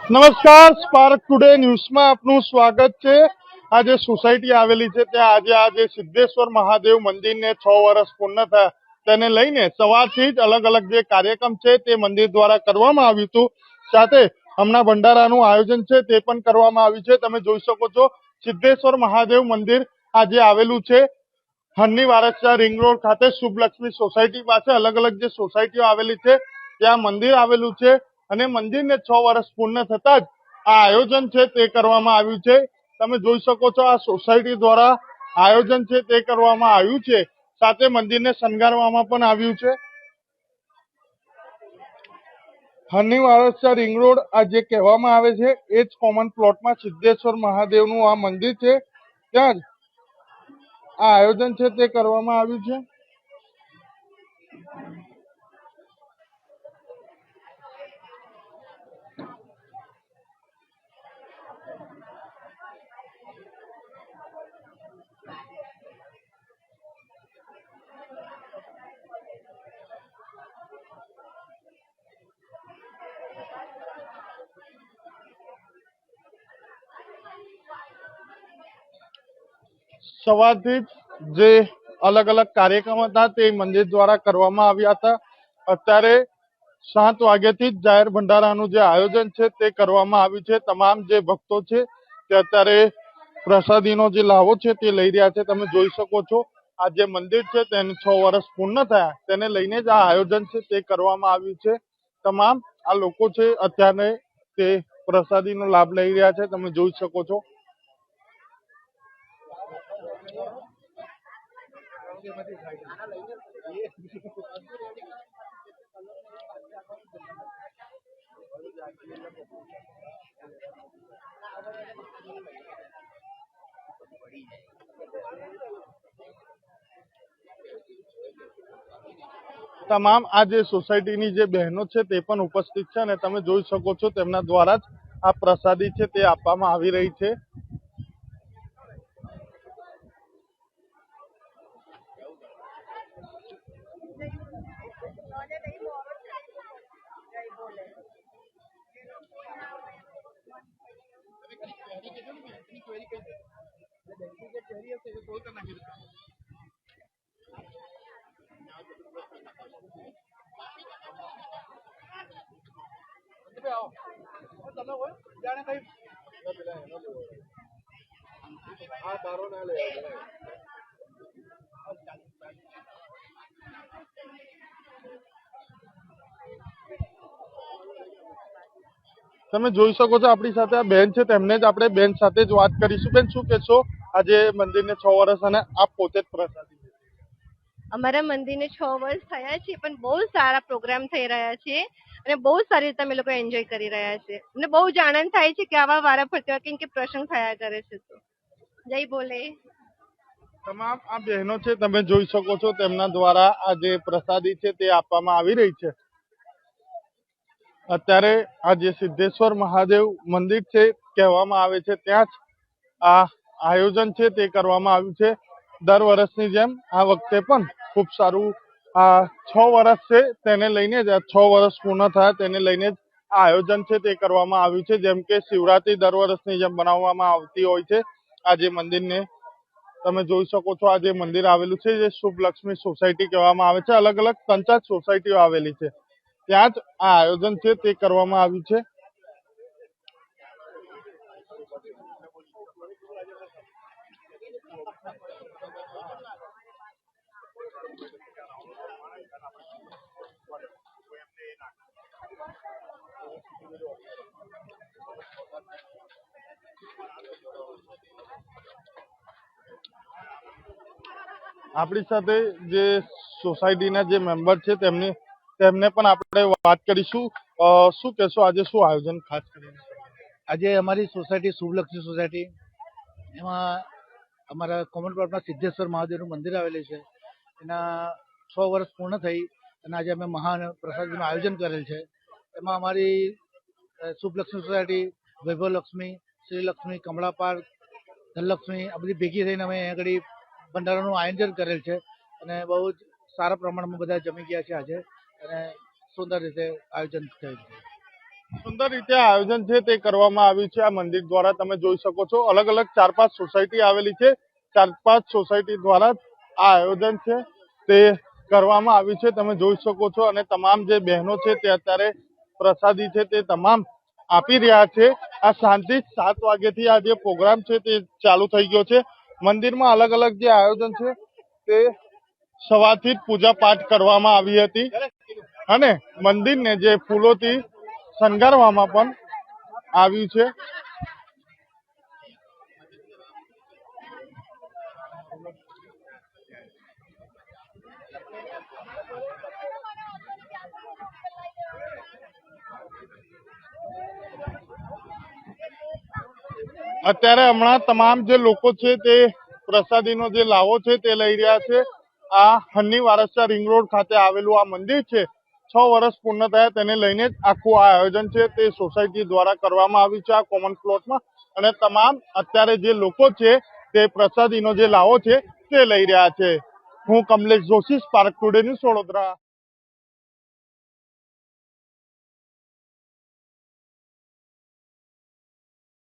નમસ્કાર, spark today ન્યૂઝમાં આપનું સ્વાગત છે। આ જે સોસાયટી આવેલી છે ત્યાં આજે સિદ્ધેશ્વર મહાદેવ મંદિરને 6 વર્ષ પૂર્ણ થયા તેને લઈને સવારથી જ અલગ અલગ જે કાર્યક્રમ છે તે મંદિર દ્વારા કરવામાં આવ્યું હતું। સાથે હમણાં ભંડારાનું આયોજન છે તે પણ કરવામાં આવ્યું છે। તમે જોઈ શકો છો સિદ્ધેશ્વર મહાદેવ મંદિર આજે આવેલું છે હરની વારસા રિંગ રોડ ખાતે શુભલક્ષ્મી સોસાયટી પાસે અલગ અલગ જે સોસાયટીઓ આવેલી છે ત્યાં મંદિર આવેલું છે અને મંદિરને 6 વર્ષ પૂર્ણ થતા જ આ આયોજન છે તે કરવામાં આવ્યું છે। તમે જોઈ શકો છો આ સોસાયટી દ્વારા આયોજન છે તે કરવામાં આવ્યું છે। સાથે મંદિરને શણગારવામાં પણ આવ્યું છે। હરની વારસા રિંગ રોડ આ જે કહેવામાં આવે છે એ જ કોમન પ્લોટમાં સિદ્ધેશ્વર મહાદેવનું આ મંદિર છે ત્યાં જ આ આયોજન છે તે કરવામાં આવ્યું છે। સવારથી જ જે અલગ અલગ કાર્યક્રમ હતા તે મંદિર દ્વારા કરવામાં આવ્યા હતા। અત્યારે 7 વાગ્યાથી જ જાહેર ભંડારાનું જે આયોજન છે તે કરવામાં આવ્યું છે। તમામ જે ભક્તો છે તે અત્યારે પ્રસાદીનો જે લાવો છે તે લઈ રહ્યા છે। તમે જોઈ શકો છો આ જે મંદિર છે તેને 6 વર્ષ પૂર્ણ થયા તેને લઈને જ આ આયોજન છે તે કરવામાં આવ્યું છે। તમામ આ લોકો છે અત્યારે તે પ્રસાદીનો લાભ લઈ રહ્યા છે। તમે જોઈ શકો છો। તમામ આ જે સોસાયટીની જે બહેનો છે તે પણ ઉપસ્થિત છે અને તમે જોઈ શકો છો તેમના દ્વારા જ આ પ્રસાદી છે તે આપવામાં આવી રહી છે। તમે જોઈ શકો છો આપણી સાથે આ બેન છે તેમને જ આપણે બેન સાથે જ વાત કરીશું। બેન શું કહેશો આજે મંદિરને 6 વર્ષ અને આપ પોતે જ પ્રસાદી અમારા મંદિરને 6 વર્ષ થયા છે પણ બહુ સારા પ્રોગ્રામ થઈ રહ્યા છે અને બહુ સારી રીતે અમે લોકો એન્જોય કરી રહ્યા છે અને બહુ જ આનંદ થાય છે કે આવા વારા ફરતી કેમ કે પ્રસંગ થયા કરે છે। તો જય ભોલે। તમામ આ બહેનો છે તમે જોઈ શકો છો તેમના દ્વારા આ જે પ્રસાદી છે તે આપવામાં આવી રહી છે। અત્યારે આ જે સિદ્ધેશ્વર મહાદેવ મંદિર છે કહેવામાં આવે છે ત્યાં જ આ આયોજન છે તે કરવામાં આવ્યું છે। દર વર્ષની જેમ આ વખતે પણ ખૂબ સારું આ 6 વર્ષ છે તેને લઈને જ 6 વર્ષ પૂર્ણ થયા તેને લઈને જ આ આયોજન છે તે કરવામાં આવ્યું છે। જેમ કે શિવરાત્રી દર વર્ષની જેમ બનાવવામાં આવતી હોય છે। આ જે મંદિરને તમે જોઈ શકો છો આ જે મંદિર આવેલું છે જે શુભલક્ષ્મી સોસાયટી કહેવામાં આવે છે। અલગ અલગ 3-4 સોસાયટીઓ આવેલી છે ત્યાં જ આ આયોજન છે તે કરવામાં આવ્યું છે। આપણી સાથે જે સોસાયટીના જે મેમ્બર છે તેમને પણ આપણે વાત કરીશું। શું કહેશો આજે શું આયોજન ખાસ કરીને આજે અમારી સોસાયટી શુભલક્ષ્મી સોસાયટી એમાં અમારા કોમન પ્લોટમાં સિદ્ધેશ્વર મહાદેવનું મંદિર આવેલું છે એના 6 વર્ષ પૂર્ણ થઈ અને આજે અમે મહાન પ્રસાદીનું આયોજન કરેલ છે। એમાં અમારી શુભલક્ષ્મી સોસાયટી વૈભવલક્ષ્મી, શ્રીલક્ષ્મી, કમળા પાર્ક, ધનલક્ષ્મી આ બધી ભેગી થઈને અમે અહીં આગળ ભંડારાનું આયોજન કરેલ છે અને બહુ જ સારા પ્રમાણમાં બધા જમી ગયા છે આજે અને સુંદર રીતે આયોજન થયેલ છે। સુંદર રીતે આયોજન છે તે કરવામાં આવ્યું છે આ મંદિર દ્વારા. તમે જોઈ શકો છો અલગ અલગ 4-5 સોસાયટી આવેલી છે. 4-5 સોસાયટી દ્વારા આ આયોજન છે તે કરવામાં આવ્યું છે. તમે જોઈ શકો છો અને તમામ જે બહેનો છે તે અત્યારે પ્રસાદી છે તે તમામ આપી રહ્યા છે. આ શાંતિ 7 વાગ્યાથી આ જે પ્રોગ્રામ છે તે ચાલુ થઈ ગયો છે. મંદિરમાં અલગ અલગ જે આયોજન છે તે સવારથી જ પૂજા પાઠ કરવામાં આવી હતી અને મંદિરને જે ફૂલોથી શણગારવામાં પણ આવ્યું છે. અત્યારે હમણાં તમામ જે લોકો છે તે પ્રસાદીનો જે લાવો છે તે લઈ રહ્યા છે. આ હન્ની વારસા રિંગ રોડ ખાતે આવેલું આ મંદિર છે. 6 વર્ષ પૂર્ણ થયા તેને લઈને જ આખું આ આયોજન છે તે સોસાયટી દ્વારા કરવામાં આવ્યું છે આ કોમન પ્લોટમાં. અને તમામ અત્યારે જે લોકો છે તે પ્રસાદીનો જે લાવો છે તે લઈ રહ્યા છે. હું Kamlesh Joshi, spark today news, Vadodara.